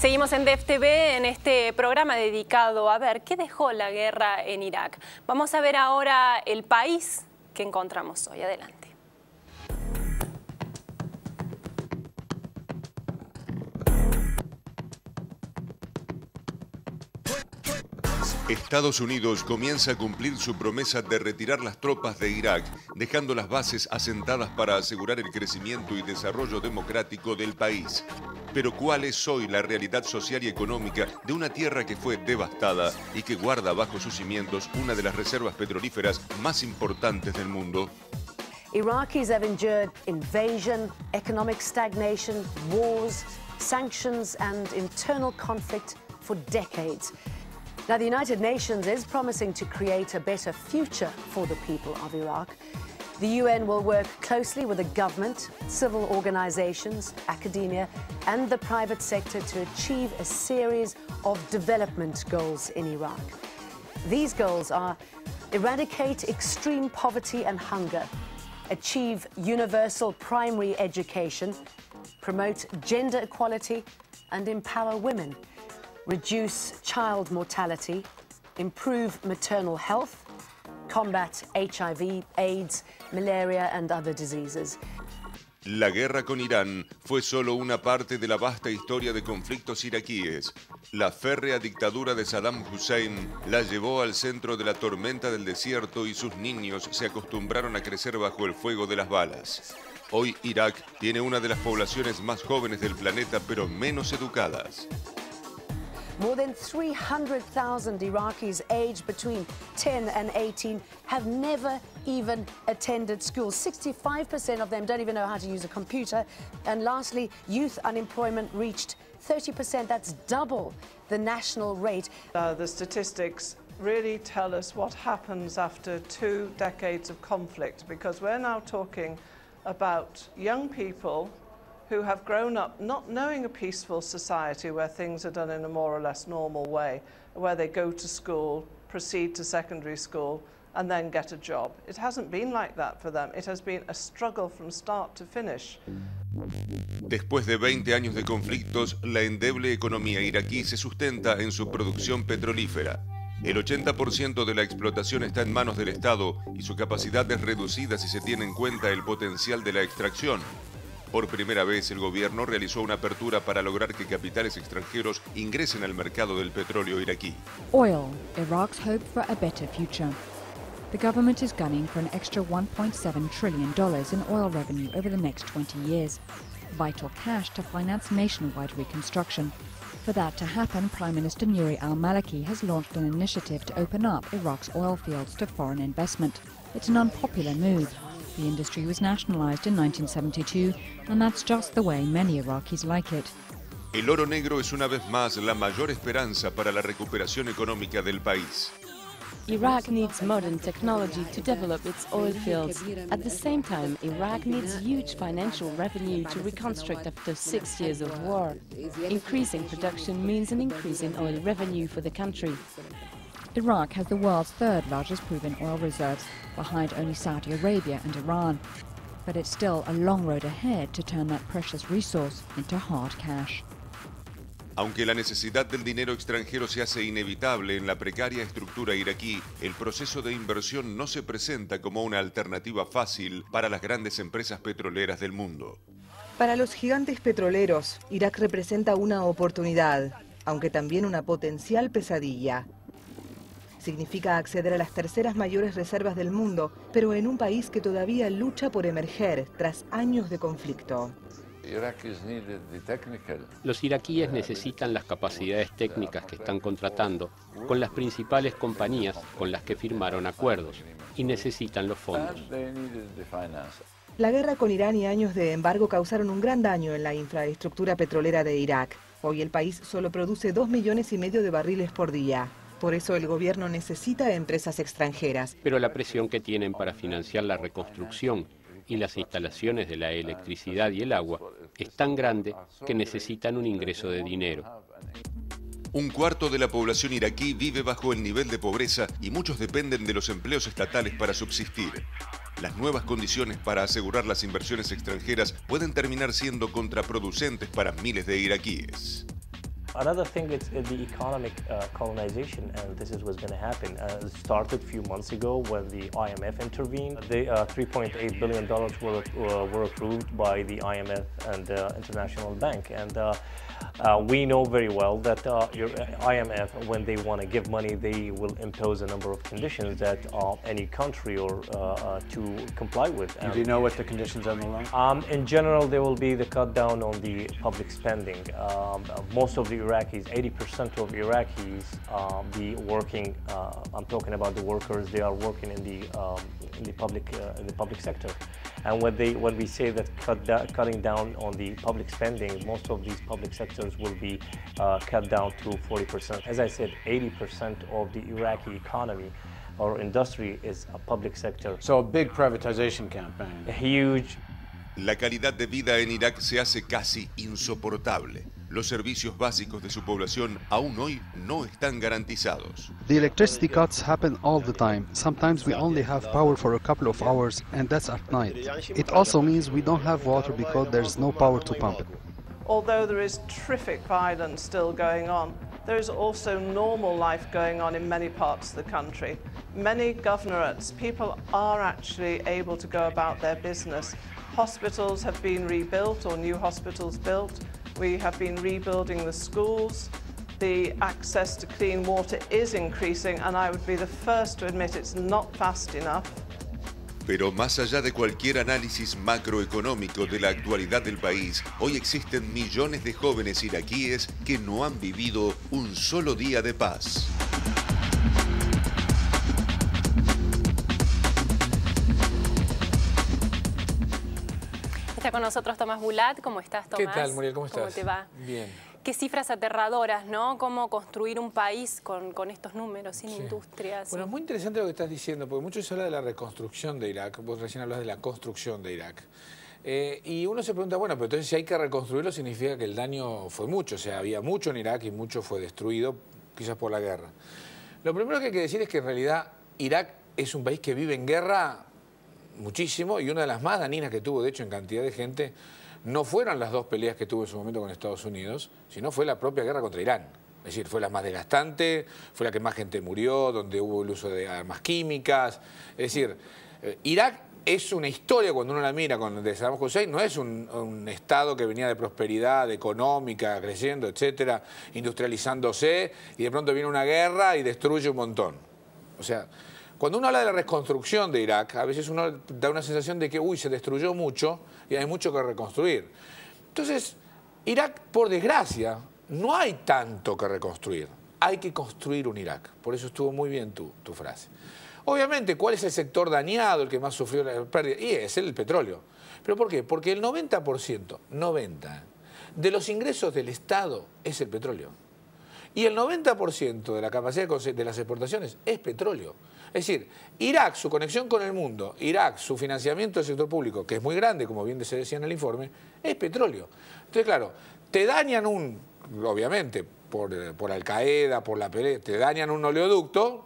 Seguimos en DefTV en este programa dedicado a ver qué dejó la guerra en Irak. Vamos a ver ahora el país que encontramos hoy. Adelante. Estados Unidos comienza a cumplir su promesa de retirar las tropas de Irak, dejando las bases asentadas para asegurar el crecimiento y desarrollo democrático del país. Pero ¿cuál es hoy la realidad social y económica de una tierra que fue devastada y que guarda bajo sus cimientos una de las reservas petrolíferas más importantes del mundo? Iraqis have endured invasion, economic stagnation, wars, sanctions and internal conflict for decades. Now, the United Nations is promising to create a better future for the people of Iraq. The UN will work closely with the government, civil organizations, academia, and the private sector to achieve a series of development goals in Iraq. These goals are eradicate extreme poverty and hunger, achieve universal primary education, promote gender equality, and empower women. Reduce child mortality, improve maternal health, combat HIV, AIDS, malaria and other diseases. La guerra con Irán fue solo una parte de la vasta historia de conflictos iraquíes. La férrea dictadura de Saddam Hussein la llevó al centro de la tormenta del desierto y sus niños se acostumbraron a crecer bajo el fuego de las balas. Hoy Irak tiene una de las poblaciones más jóvenes del planeta, pero menos educadas. More than 300,000 Iraqis aged between 10 and 18 have never even attended school. 65% of them don't even know how to use a computer. And lastly, youth unemployment reached 30%. That's double the national rate. The statistics really tell us what happens after 2 decades of conflict, because we're now talking about young people who have grown up not knowing a peaceful society where things are done in a more or less normal way, where they go to school, proceed to secondary school, and then get a job. It hasn't been like that for them. It has been a struggle from start to finish. Después de 20 años de conflictos, la endeble economía iraquí se sustenta en su producción petrolífera. El 80% de la explotación está en manos del Estado y su capacidad es reducida si se tiene en cuenta el potencial de la extracción. Por primera vez, el gobierno realizó una apertura para lograr que capitales extranjeros ingresen al mercado del petróleo iraquí. Oil, Iraq's hope for a better future. The government is gunning for an extra $1.7 trillion in oil revenue over the next 20 years. Vital cash to finance nationwide reconstruction. For that to happen, Prime Minister Nouri al-Maliki has launched an initiative to open up Iraq's oil fields to foreign investment. It's an unpopular move. The industry was nationalized in 1972, and that's just the way many Iraqis like it. El oro negro es una vez más la mayor esperanza para la recuperación económica del país. Iraq needs modern technology to develop its oil fields. At the same time, Iraq needs huge financial revenue to reconstruct after 6 years of war. Increasing production means an increase in oil revenue for the country. Iraq has the world's third largest proven oil reserves, behind only Saudi Arabia and Iran. But it's still a long road ahead to turn that precious resource into hard cash. Aunque la necesidad del dinero extranjero se hace inevitable en la precaria estructura iraquí, el proceso de inversión no se presenta como una alternativa fácil para las grandes empresas petroleras del mundo. Para los gigantes petroleros, Irak representa una oportunidad, aunque también una potencial pesadilla. Significa acceder a las terceras mayores reservas del mundo, pero en un país que todavía lucha por emerger tras años de conflicto. Los iraquíes necesitan las capacidades técnicas que están contratando con las principales compañías con las que firmaron acuerdos y necesitan los fondos. La guerra con Irán y años de embargo causaron un gran daño en la infraestructura petrolera de Irak. Hoy el país solo produce 2,5 millones de barriles por día. Por eso el gobierno necesita empresas extranjeras. Pero la presión que tienen para financiar la reconstrucción y las instalaciones de la electricidad y el agua es tan grande que necesitan un ingreso de dinero. Un cuarto de la población iraquí vive bajo el nivel de pobreza y muchos dependen de los empleos estatales para subsistir. Las nuevas condiciones para asegurar las inversiones extranjeras pueden terminar siendo contraproducentes para miles de iraquíes. Another thing is the economic colonization, and this is what's going to happen. It started a few months ago when the IMF intervened. The $3.8 billion were approved by the IMF and the International Bank, and we know very well that your IMF, when they want to give money, they will impose a number of conditions that any country or to comply with. Do you know what the conditions are in the loan? In general, there will be the cut down on the public spending. Most of the Iraqis, 80% of Iraqis, be working. I'm talking about the workers. They are working in the public sector. And when we say that cutting down on the public spending, most of these public sectors will be cut down to 40%. As I said, 80% of the Iraqi economy or industry is a public sector. So a big privatization campaign. Huge. La calidad de vida en Irak se hace casi insoportable. Los servicios básicos de su población aún hoy no están garantizados. The electricity cuts happen all the time. Sometimes we only have power for a couple of hours, and that's at night. It also means we don't have water because there's no power to pump it. Although there is terrific violence still going on, there is also normal life going on in many parts of the country. Many governorates, people are actually able to go about their business. Hospitals have been rebuilt or new hospitals built. We have been rebuilding the schools. The access to clean water is increasing, and I would be the first to admit it's not fast enough. Pero más allá de cualquier análisis macroeconómico de la actualidad del país, hoy existen millones de jóvenes iraquíes que no han vivido un solo día de paz. Está con nosotros Tomás Bulat. ¿Cómo estás, Tomás? ¿Qué tal, Muriel? ¿Cómo estás? ¿Cómo te va? Bien. Qué cifras aterradoras, ¿no? Cómo construir un país con estos números, sin industrias. Bueno, es muy interesante lo que estás diciendo, porque mucho se habla de la reconstrucción de Irak. Vos recién hablas de la construcción de Irak. Y uno se pregunta, bueno, pero entonces si hay que reconstruirlo significa que el daño fue mucho. O sea, había mucho en Irak y mucho fue destruido, quizás por la guerra. Lo primero que hay que decir es que en realidad Irak es un país que vive en guerra muchísimo, y una de las más dañinas que tuvo, de hecho, en cantidad de gente, no fueron las dos peleas que tuvo en su momento con Estados Unidos, sino fue la propia guerra contra Irán. Es decir, fue la más desgastante, fue la que más gente murió, donde hubo el uso de armas químicas. Es decir, Irak es una historia, cuando uno la mira de Saddam Hussein, no es un estado que venía de prosperidad económica, creciendo, etcétera, industrializándose, y de pronto viene una guerra y destruye un montón. O sea, cuando uno habla de la reconstrucción de Irak, a veces uno da una sensación de que, uy, se destruyó mucho y hay mucho que reconstruir. Entonces, Irak, por desgracia, no hay tanto que reconstruir. Hay que construir un Irak. Por eso estuvo muy bien tu frase. Obviamente, ¿cuál es el sector dañado, el que más sufrió la pérdida? Y es el petróleo. ¿Pero por qué? Porque el 90%, de los ingresos del Estado es el petróleo. Y el 90% de la capacidad de las exportaciones es petróleo. Es decir, Irak, su conexión con el mundo, Irak, su financiamiento del sector público, que es muy grande, como bien se decía en el informe, es petróleo. Entonces, claro, te dañan obviamente, por Al Qaeda, por la pelea, te dañan un oleoducto,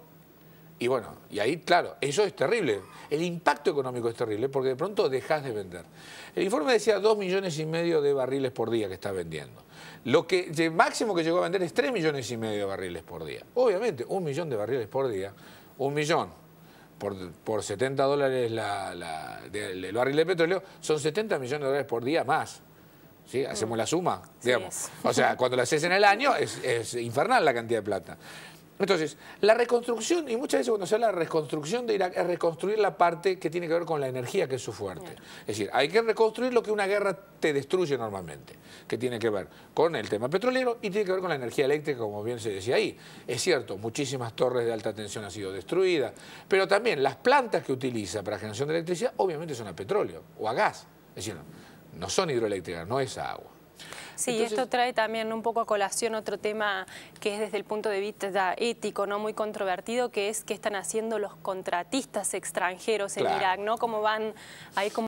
y bueno, y ahí, claro, eso es terrible. El impacto económico es terrible porque de pronto dejas de vender. El informe decía 2,5 millones de barriles por día que está vendiendo. El máximo que llegó a vender es 3,5 millones de barriles por día. Obviamente, 1 millón de barriles por día, 1 millón por $70 el barril de petróleo, son 70 millones de dólares por día más. ¿Sí? Hacemos la suma, digamos. Sí, o sea, cuando lo haces en el año es infernal la cantidad de plata. Entonces, la reconstrucción, y muchas veces cuando se habla de reconstrucción de Irak, es reconstruir la parte que tiene que ver con la energía, que es su fuerte. Es decir, hay que reconstruir lo que una guerra te destruye normalmente, que tiene que ver con el tema petrolero y tiene que ver con la energía eléctrica, como bien se decía ahí. Es cierto, muchísimas torres de alta tensión han sido destruidas, pero también las plantas que utiliza para generación de electricidad obviamente son a petróleo o a gas. Es decir, no son hidroeléctricas, no es a agua. Sí, entonces, esto trae también un poco a colación otro tema que es desde el punto de vista ético, ¿no? Muy controvertido, que es qué están haciendo los contratistas extranjeros en Irak, ¿no? Cómo van ahí como